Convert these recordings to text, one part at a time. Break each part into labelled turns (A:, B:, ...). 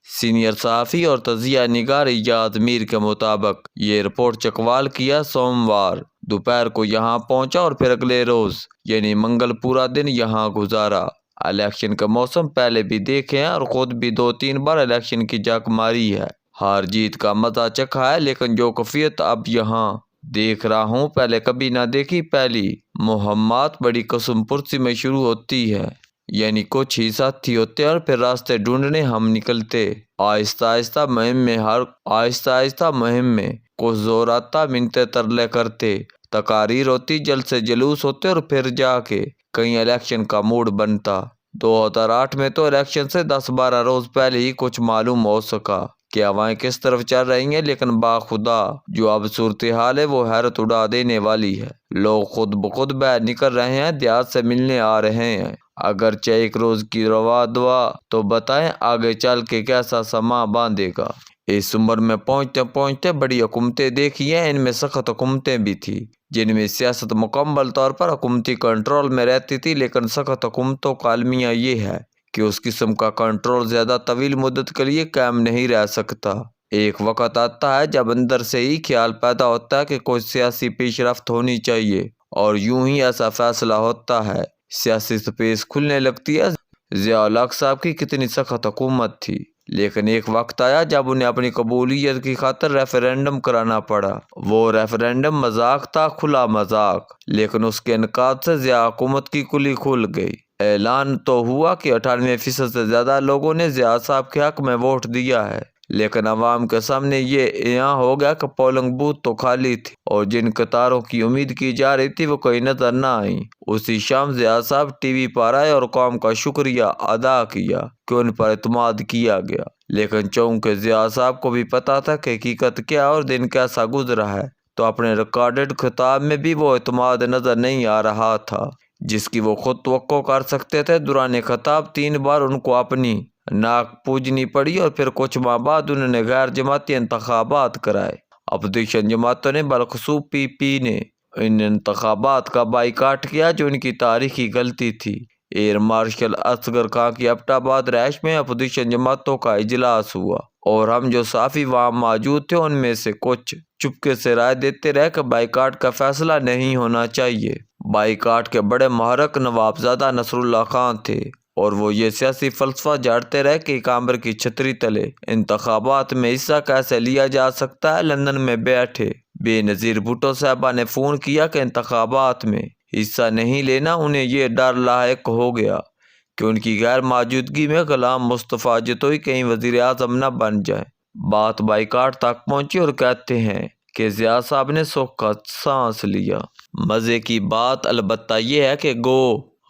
A: Senior صحافی اور تجزیہ نگار ایجاز میر کے مطابق یہ رپورٹ چکوال کیا سوموار دوپہر کو یہاں پہنچا اور پھر اگلے روز یعنی منگل پورا دن یہاں گزارا۔ الیکشن کا موسم پہلے بھی دیکھے ہیں اور خود بھی 2-3 بار الیکشن کی جھانک ماری ہے، ہار جیت کا مزہ چکھا ہے، لیکن جو کیفیت اب یہاں دیکھ رہا ہوں پہلے کبھی نہ دیکھی۔ پہلی مہمات بڑی قسم پرسی میں شروع ہوتی ہے، یعنی کچھ ہی ساتھی ہوتے اور پھر راستے ڈھونڈنے ہم نکلتے۔ آہستہ آہستہ مہم میں کچھ زور آتا، منتیں ترلے کرتے، تقاریر ہوتی، جلد سے جلوس ہوتے اور پھر جا کے کہیں الیکشن کا موڈ بنتا۔ 2008 میں تو الیکشن سے 10-12 روز پہلے ہی کچھ معلوم ہو سکا کہ ہوائیں کس طرف چل رہی ہیں، لیکن باخدا جو اب صورتحال ہے وہ حیرت اڑا دینے والی ہے۔ لوگ خود بخود باہر نکل رہے ہیں، دیہات سے ملنے آ رہے ہیں، اگرچہ ایک روز کی روا دعا، تو بتائیں آگے چل کے کیسا سماں باندھے گا۔ اس عمر میں پہنچتے پہنچتے بڑی حکومتیں دیکھی ہیں، ان میں سخت حکومتیں بھی تھیں جن میں سیاست مکمل طور پر حکومتی کنٹرول میں رہتی تھی، لیکن سخت حکومتوں کا المیہ یہ ہے کہ اس قسم کا کنٹرول زیادہ طویل مدت کے لیے قائم نہیں رہ سکتا۔ ایک وقت آتا ہے جب اندر سے ہی خیال پیدا ہوتا ہے کہ کوئی سیاسی پیش رفت ہونی چاہیے، اور یوں ہی ایسا فیصلہ ہوتا ہے، سیاسی سپیس کھلنے لگتی ہے۔ ضیاء الحق صاحب کی کتنی سخت حکومت تھی، لیکن ایک وقت آیا جب انہیں اپنی قبولیت کی خاطر ریفرینڈم کرانا پڑا۔ وہ ریفرینڈم مذاق تھا، کھلا مذاق، لیکن اس کے انعقاد سے ضیاء حکومت کی کلی کھل گئی۔ اعلان تو ہوا کہ 98% سے زیادہ لوگوں نے ضیاء صاحب کے حق میں ووٹ دیا ہے، لیکن عوام کے سامنے یہ عیاں ہو گیا کہ پولنگ بوتھ تو خالی تھی اور جن قطاروں کی امید کی جا رہی تھی وہ کہیں نظر نہ آئیں۔ اسی شام ضیاء صاحب ٹی وی پر آئے اور قوم کا شکریہ ادا کیا کہ ان پر اعتماد کیا گیا، لیکن چونکہ ضیاء صاحب کو بھی پتا تھا کہ حقیقت کیا اور دن کیسا گزرا ہے، تو اپنے ریکارڈڈ خطاب میں بھی وہ اعتماد نظر نہیں آ رہا تھا جس کی وہ خود توقع کر سکتے تھے۔ دوران خطاب 3 بار ان کو اپنی ناک پوجنی پڑی اور پھر کچھ ماہ بعد انہوں نے غیر جماعتی انتخابات کرائے۔ اپوزیشن جماعتوں نے بالخصوص پی پی نے ان انتخابات کا بائیکاٹ کیا جو ان کی تاریخی غلطی تھی۔ ایئر مارشل اصغر خان کی ایبٹ آباد رہائش میں اپوزیشن جماعتوں کا اجلاس ہوا اور ہم جو صحافی وہاں موجود تھے ان میں سے کچھ چپکے سے رائے دیتے رہے کہ بائیکاٹ کا فیصلہ نہیں ہونا چاہیے۔ بائیکاٹ کے بڑے محرک نوابزادہ نصر اللہ خان تھے اور وہ یہ سیاسی فلسفہ جھاڑتے رہے کہ ایک آمر کی چھتری تلے انتخابات میں حصہ کیسے لیا جا سکتا ہے۔ لندن میں بیٹھے بے نظیر بھٹو صاحبہ نے فون کیا کہ انتخابات میں حصہ نہیں لینا، انہیں یہ ڈر لاحق ہو گیا کہ ان کی غیر موجودگی میں غلام مصطفیٰ جتوئی کہیں وزیر اعظم نہ بن جائیں۔ بات بائیکاٹ تک پہنچی اور کہتے ہیں کہ ضیاء صاحب نے سکھ کا سانس لیا۔ مزے کی بات البتہ یہ ہے کہ گو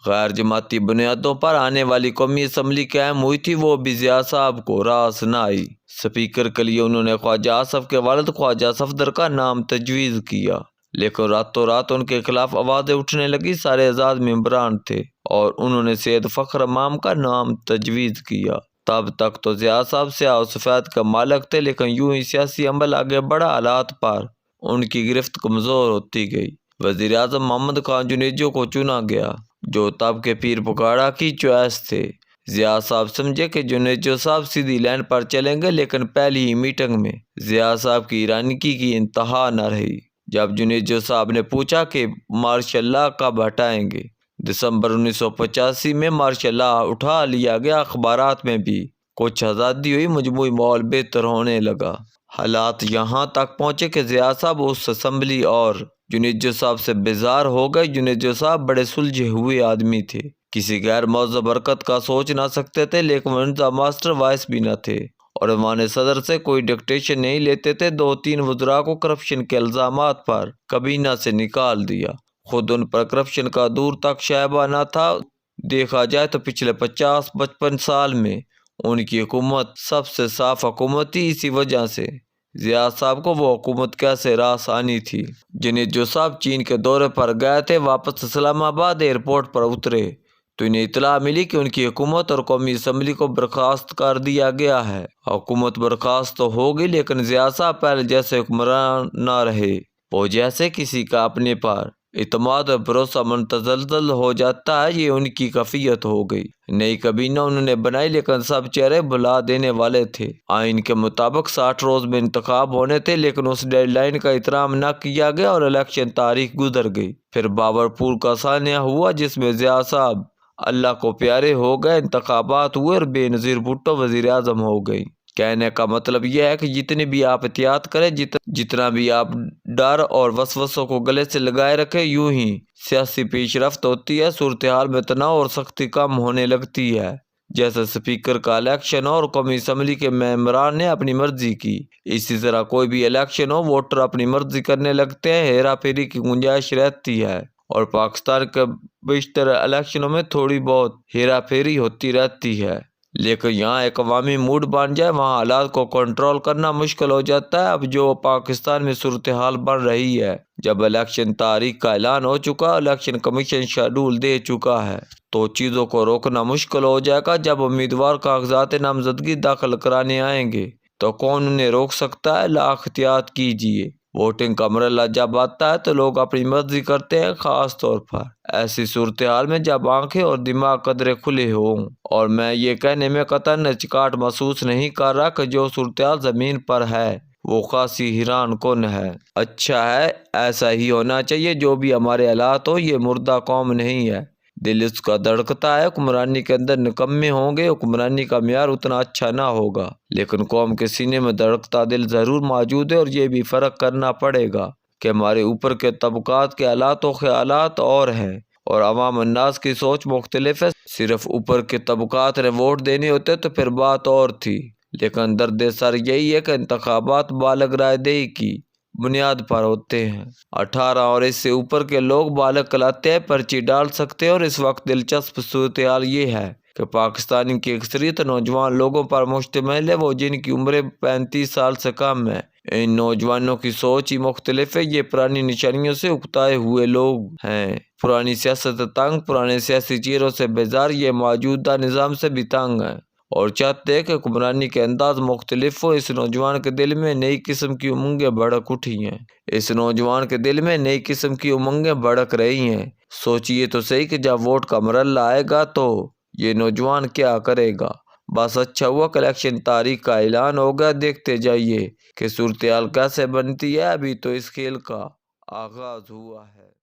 A: غیر جماعتی بنیادوں پر آنے والی قومی اسمبلی قائم ہوئی تھی، وہ بھی ضیاء صاحب کو راس نہ آئی۔ سپیکر کے لیے انہوں نے خواجہ آصف کے والد خواجہ صفدر کا نام تجویز کیا، لیکن راتوں رات ان کے خلاف آوازیں اٹھنے لگی۔ سارے اعزاز ممبران تھے اور انہوں نے سید فخر امام کا نام تجویز کیا۔ تب تک تو ضیاء صاحب سیاہ و سفید کا مالک تھے، لیکن یوں ہی سیاسی عمل آگے بڑھا، حالات پر ان کی گرفت کمزور ہوتی گئی۔ وزیر اعظم محمد خان جنیجو کو چنا گیا جو تب کے پیر پگاڑا کی چوائس تھے۔ ضیاء صاحب سمجھے کہ جنیجو صاحب سیدھی لائن پر چلیں گے، لیکن پہلی ہی میٹنگ میں ضیاء صاحب کی ایرانیکی کی انتہا نہ رہی۔ جب جنیجو صاحب نے پوچھا کہ مارشل لا کب ہٹائیں گے، دسمبر 1985 میں مارشل لا اٹھا لیا گیا۔ اخبارات میں بھی کچھ آزادی ہوئی، مجموعی ماحول بہتر ہونے لگا۔ حالات یہاں تک پہنچے کہ ضیاء صاحب اس اسمبلی اور جنیجو صاحب سے بیزار ہو گئے۔ جنیجو صاحب بڑے سلجھے ہوئے آدمی تھے، کسی غیر مہذب حرکت کا سوچ نہ سکتے تھے، لیکن ونزا ماسٹر وائس بھی نہ تھے اور ایوان صدر سے کوئی ڈکٹیشن نہیں لیتے تھے۔ 2-3 وزراء کو کرپشن کے الزامات پر کابینہ سے نکال دیا، خود ان پر کرپشن کا دور تک شائبہ نہ تھا۔ دیکھا جائے تو پچھلے 50-55 سال میں ان کی حکومت سب سے صاف حکومت تھی۔ اسی وجہ سے ضیاء صاحب کو وہ حکومت کیسے راس آنی تھی۔ جنیجو صاحب چین کے دورے پر گئے تھے، واپس اسلام آباد ایئرپورٹ پر اترے تو انہیں اطلاع ملی کہ ان کی حکومت اور قومی اسمبلی کو برخاست کر دیا گیا ہے۔ حکومت برخاست تو ہوگی، لیکن ضیاء صاحب پہلے جیسے حکمران نہ رہے، وہ جیسے کسی کا اپنے پر اعتماد اور بھروسہ متزلزل ہو جاتا ہے، یہ ان کی کیفیت ہو گئی۔ نئی کابینہ انہوں نے بنائی لیکن سب چہرے بھلا دینے والے تھے۔ آئین کے مطابق 60 روز میں انتخاب ہونے تھے، لیکن اس ڈیڈ لائن کا احترام نہ کیا گیا اور الیکشن تاریخ گزر گئی۔ پھر باورپور کا سانحہ ہوا جس میں ضیاء صاحب اللہ کو پیارے ہو گئے، انتخابات ہوئے اور بے نظیر بھٹو وزیر اعظم ہو گئی۔ کہنے کا مطلب یہ ہے کہ جتنی بھی آپ احتیاط کریں، جتنا بھی آپ ڈر اور وسوسوں کو گلے سے لگائے رکھیں، یوں ہی سیاسی پیش رفت ہوتی ہے، صورتحال میں تناؤ اور سختی کم ہونے لگتی ہے۔ جیسے اسپیکر کا الیکشن ہو اور قومی اسمبلی کے ممبران نے اپنی مرضی کی، اسی طرح کوئی بھی الیکشن ہو، ووٹر اپنی مرضی کرنے لگتے ہیں، ہیرا پھیری کی گنجائش رہتی ہے۔ اور پاکستان کے بیشتر الیکشنوں میں تھوڑی بہت ہیرا پھیری ہوتی رہتی ہے، لیکن یہاں ایک عوامی موڈ بن جائے وہاں حالات کو کنٹرول کرنا مشکل ہو جاتا ہے۔ اب جو پاکستان میں صورتحال بن رہی ہے، جب الیکشن تاریخ کا اعلان ہو چکا، الیکشن کمیشن شیڈول دے چکا ہے، تو چیزوں کو روکنا مشکل ہو جائے گا۔ جب امیدوار کاغذات نامزدگی داخل کرانے آئیں گے تو کون انہیں روک سکتا ہے؟ احتیاط کیجیے۔ ووٹنگ کا مرحلہ جب آتا ہے تو لوگ اپنی مرضی کرتے ہیں، خاص طور پر ایسی صورتحال میں جب آنکھیں اور دماغ قدرے کھلے ہوں۔ اور میں یہ کہنے میں قطعاً ہچکچاہٹ محسوس نہیں کر رہا کہ جو صورتحال زمین پر ہے وہ خاصی حیران کن ہے۔ اچھا ہے، ایسا ہی ہونا چاہیے۔ جو بھی ہمارے حالات ہوں، یہ مردہ قوم نہیں ہے، دل اس کا دھڑکتا ہے۔ حکمرانی کے اندر نکمے ہوں گے، حکمرانی کا معیار اتنا اچھا نہ ہوگا، لیکن قوم کے سینے میں دھڑکتا دل ضرور موجود ہے۔ اور یہ بھی فرق کرنا پڑے گا کہ ہمارے اوپر کے طبقات کے حالات و خیالات اور ہیں اور عوام الناس کی سوچ مختلف ہے۔ صرف اوپر کے طبقات نے ووٹ دینے ہوتے تو پھر بات اور تھی، لیکن درد سر یہی ہے کہ انتخابات بالغ رائے دہی کی بنیاد پر ہوتے ہیں۔ 18 اور اس سے اوپر کے لوگ بالغ کہلاتے ہیں، پرچی ڈال سکتے ہیں۔ اور اس وقت دلچسپ صورتحال یہ ہے کہ پاکستان کی اکثریت نوجوان لوگوں پر مشتمل ہے، وہ جن کی عمریں 35 سال سے کم ہے۔ ان نوجوانوں کی سوچ ہی مختلف ہے، یہ پرانی نشانیوں سے اکتائے ہوئے لوگ ہیں، پرانی سیاست تنگ، پرانے سیاسی چہروں سے بیزار، یہ موجودہ نظام سے بھی تنگ ہیں اور چاہتے ہیں کہ حکمرانی کے انداز مختلف ہو۔ اس نوجوان کے دل میں نئی قسم کی امنگیں بھڑک اٹھی ہیں، اس نوجوان کے دل میں نئی قسم کی امنگیں بھڑک رہی ہیں۔ سوچئے تو صحیح کہ جب ووٹ کا مرحلہ آئے گا تو یہ نوجوان کیا کرے گا۔ بس اچھا ہوا کہ الیکشن تاریخ کا اعلان ہو گیا، دیکھتے جائیے کہ صورتحال کیسے بنتی ہے۔ ابھی تو اس کھیل کا آغاز ہوا ہے۔